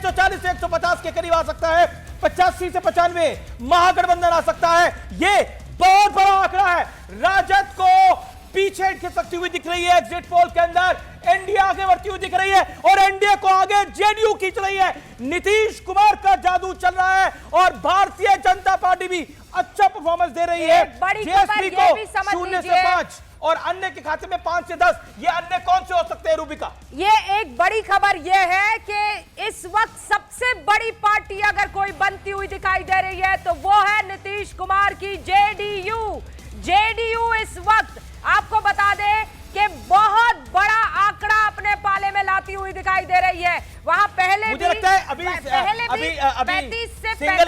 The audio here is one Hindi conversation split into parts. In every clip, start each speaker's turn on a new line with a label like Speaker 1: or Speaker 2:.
Speaker 1: 140 से 150 के करीब आ सकता है, 85 से 95 महागठबंधन आ सकता है। ये बहुत बड़ा आंकड़ा है। राजद को पीछे खिसकती हुई दिख रही है एग्जिट पोल के अंदर, एनडीए आगे बढ़ती हुई दिख रही है और एनडीए को आगे जेडीयू खींच रही है। नीतीश कुमार का जादू चल रहा है और भारतीय जनता पार्टी भी अच्छा परफॉर्मेंस दे रही है। जेएसपी को 0 से 5 और अन्य के खाते में 5 से 10। ये अन्य कौन से हो सकते हैं रूबिका?
Speaker 2: ये एक बड़ी खबर ये है कि इस वक्त सबसे बड़ी पार्टी अगर कोई बनती हुई दिखाई दे रही है तो वो है नीतीश कुमार की जेडीयू। जेडीयू इस वक्त आपको बता दें कि बहुत बड़ा आंकड़ा अपने पाले में लाती हुई दिखाई दे रही है। वहां पहले
Speaker 1: मुझे लगता है अभी
Speaker 2: 35 से
Speaker 1: सिंगल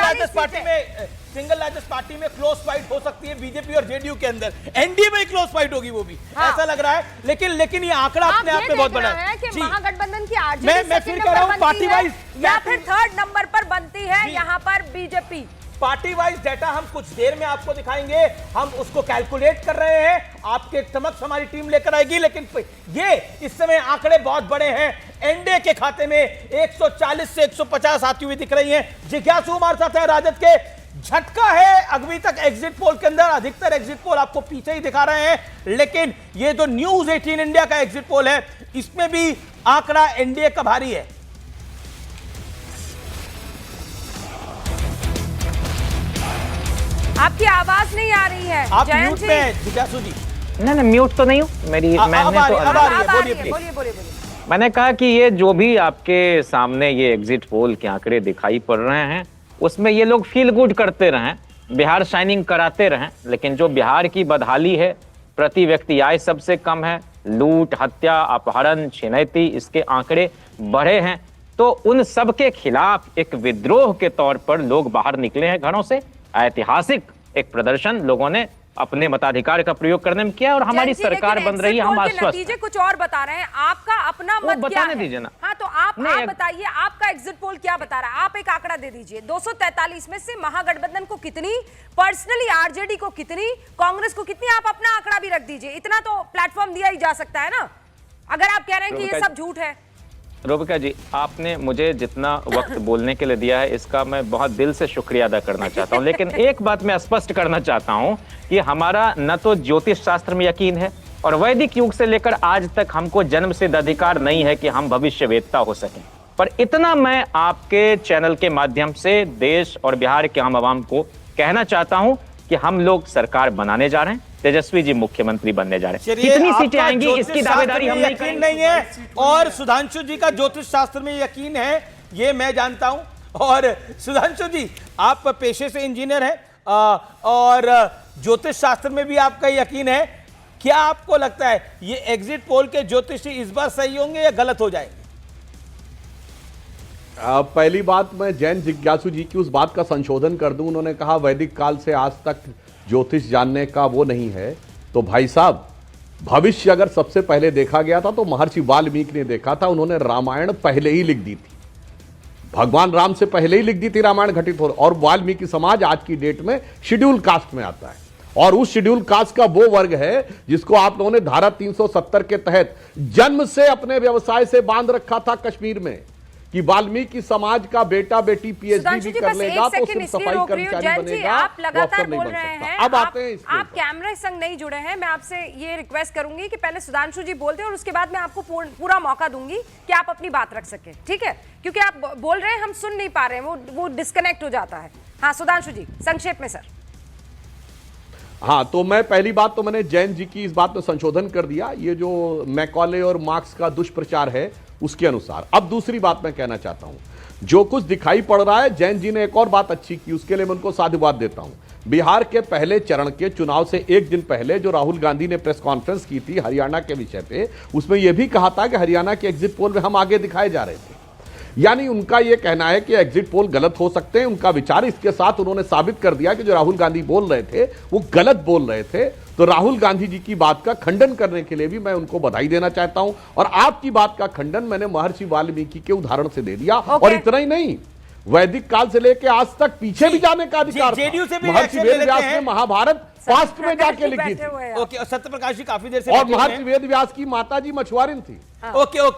Speaker 1: लार्जेस्ट पार्टी में क्लोज फाइट हो सकती है बीजेपी और जेडीयू के अंदर। एनडीए में क्लोज फाइट होगी वो भी, ऐसा लग रहा है। लेकिन ये आंकड़ा अपने आप में बहुत बड़ा है
Speaker 2: कि महागठबंधन की आरजेडी
Speaker 1: मैं फिर कह रहा हूं पार्टी वाइज
Speaker 2: या फिर थर्ड नंबर पर बनती है यहाँ पर बीजेपी।
Speaker 1: पार्टी वाइज डाटा हम कुछ देर में आपको दिखाएंगे, हम उसको कैलकुलेट कर रहे हैं, आपके समक्ष हमारी टीम लेकर आएगी। लेकिन ये इस समय आंकड़े बहुत बड़े हैं। एनडीए के खाते में 140 से 150 आती हुई दिख रही हैं। जिज्ञासु हमारे साथ है राजद के। झटका है अभी तक एग्जिट पोल के अंदर, अधिकतर एग्जिट पोल आपको पीछे ही दिखा रहे हैं, लेकिन ये जो न्यूज 18 इंडिया का एग्जिट पोल है इसमें भी आंकड़ा एनडीए का भारी है।
Speaker 2: आपकी आवाज नहीं आ रही है।
Speaker 1: आप म्यूट पे हैं जिज्ञासु जी।
Speaker 3: नहीं म्यूट तो नहीं हूँ, मैंने तो
Speaker 2: बोलिए।
Speaker 3: मैंने कहा कि ये जो भी आपके सामने ये एग्जिट पोल के आंकड़े दिखाई पड़ रहे हैं उसमें ये लोग फील गुड करते रहें, बिहार शाइनिंग कराते रहें, लेकिन जो बिहार की बदहाली है, प्रति व्यक्ति आय सबसे कम है, लूट, हत्या, अपहरण, छिनैती, इसके आंकड़े बढ़े हैं। तो उन सब के खिलाफ एक विद्रोह के तौर पर लोग बाहर निकले हैं घरों से। ऐतिहासिक एक प्रदर्शन लोगों ने अपने मताधिकार का प्रयोग करने में किया और हमारी सरकार बन रही है। हम आश्वस्त
Speaker 2: नतीजे कुछ और बता रहे हैं, आपका अपना मत क्या है?
Speaker 3: दीजिए ना।
Speaker 2: हाँ तो आप बताइए, आपका एग्जिट पोल क्या बता रहा है? आप एक आंकड़ा दे दीजिए। 243 में से महागठबंधन को कितनी, पर्सनली आरजेडी को कितनी, कांग्रेस को कितनी, आप अपना आंकड़ा भी रख दीजिए। इतना तो प्लेटफॉर्म दिया ही जा सकता है ना, अगर आप कह रहे हैं कि ये सब झूठ है।
Speaker 3: रूबिका जी, आपने मुझे जितना वक्त बोलने के लिए दिया है इसका मैं बहुत दिल से शुक्रिया अदा करना चाहता हूं, लेकिन एक बात मैं स्पष्ट करना चाहता हूं कि हमारा न तो ज्योतिष शास्त्र में यकीन है और वैदिक युग से लेकर आज तक हमको जन्म सिद्ध अधिकार नहीं है कि हम भविष्यवेत्ता हो सकें। पर इतना मैं आपके चैनल के माध्यम से देश और बिहार के आम आवाम को कहना चाहता हूं कि हम लोग सरकार बनाने जा रहे हैं, तेजस्वी जी मुख्यमंत्री बनने जा रहे हैं। कितनी सीटें आएंगी इसकी दावेदारी हम
Speaker 1: यकीन नहीं है, और सुधांशु जी का ज्योतिष शास्त्र में यकीन है, ये मैं जानता हूं। और सुधांशु जी, आप पेशे से इंजीनियर हैं और ज्योतिष शास्त्र में भी आपका यकीन है। क्या आपको लगता है ये एग्जिट पोल के ज्योतिषी इस बार सही होंगे या गलत हो जाएंगे?
Speaker 4: पहली बात, मैं जैन जिज्ञासु जी की उस बात का संशोधन कर दूं। उन्होंने कहा वैदिक काल से आज तक ज्योतिष जानने का वो नहीं है। तो भाई साहब, भविष्य अगर सबसे पहले देखा गया था तो महर्षि वाल्मीकि ने देखा था। उन्होंने रामायण पहले ही लिख दी थी, भगवान राम से पहले ही लिख दी थी रामायण घटित हो। और वाल्मीकि समाज आज की डेट में शेड्यूल कास्ट में आता है और उस शेड्यूल कास्ट का वो वर्ग है जिसको आप लोगों ने धारा 370 के तहत जन्म से अपने व्यवसाय से बांध रखा था कश्मीर में कि वाल्मीकि समाज का बेटा बेटी पीएचडी भी कर लेगा तो सिर्फ सफाई कर्मचारी बनेगा।
Speaker 2: आप लगातार बोल रहे हैं,
Speaker 4: अब आते हैं
Speaker 2: आप कैमरे संग नहीं जुड़े हैं। मैं आपसे ये रिक्वेस्ट करूंगी कि पहले सुधांशु जी बोलते हैं और उसके बाद मैं आपको पूरा मौका दूंगी कि आप अपनी बात रख सके, ठीक है? क्योंकि आप बोल रहे हैं, हम सुन नहीं पा रहे हैं, वो डिस्कनेक्ट हो जाता है। हाँ सुधांशु जी, संक्षेप में सर।
Speaker 4: हाँ, तो मैं पहली बात तो मैंने जैन जी की इस बात में संशोधन कर दिया, ये जो मैकॉले और मार्क्स का दुष्प्रचार है उसके अनुसार। अब दूसरी बात मैं कहना चाहता हूं, जो कुछ दिखाई पड़ रहा है, जैन जी ने एक और बात अच्छी की, उसके लिए मैं उनको साधुवाद देता हूं। बिहार के पहले चरण के चुनाव से एक दिन पहले जो राहुल गांधी ने प्रेस कॉन्फ्रेंस की थी हरियाणा के विषय पे, उसमें यह भी कहा था कि हरियाणा के एग्जिट पोल में हम आगे दिखाए जा रहे थे। यानी उनका यह कहना है कि एग्जिट पोल गलत हो सकते हैं। उनका विचार इसके साथ उन्होंने साबित कर दिया कि जो राहुल गांधी बोल रहे थे वो गलत बोल रहे थे। तो राहुल गांधी जी की बात का खंडन करने के लिए भी मैं उनको बधाई देना चाहता हूं। और आपकी बात का खंडन मैंने महर्षि वाल्मीकि के उदाहरण से दे दिया। और इतना ही नहीं, वैदिक काल से लेकर आज तक पीछे भी जाने का अधिकार था। महर्षि वेदव्यास ने महाभारत पास्ट में जाके लिखी थी।
Speaker 1: ओके, सत्यप्रकाश जी काफी देर से
Speaker 4: और महर्षि वेदव्यास की माता जी मछुआरिन थी।
Speaker 1: ओके।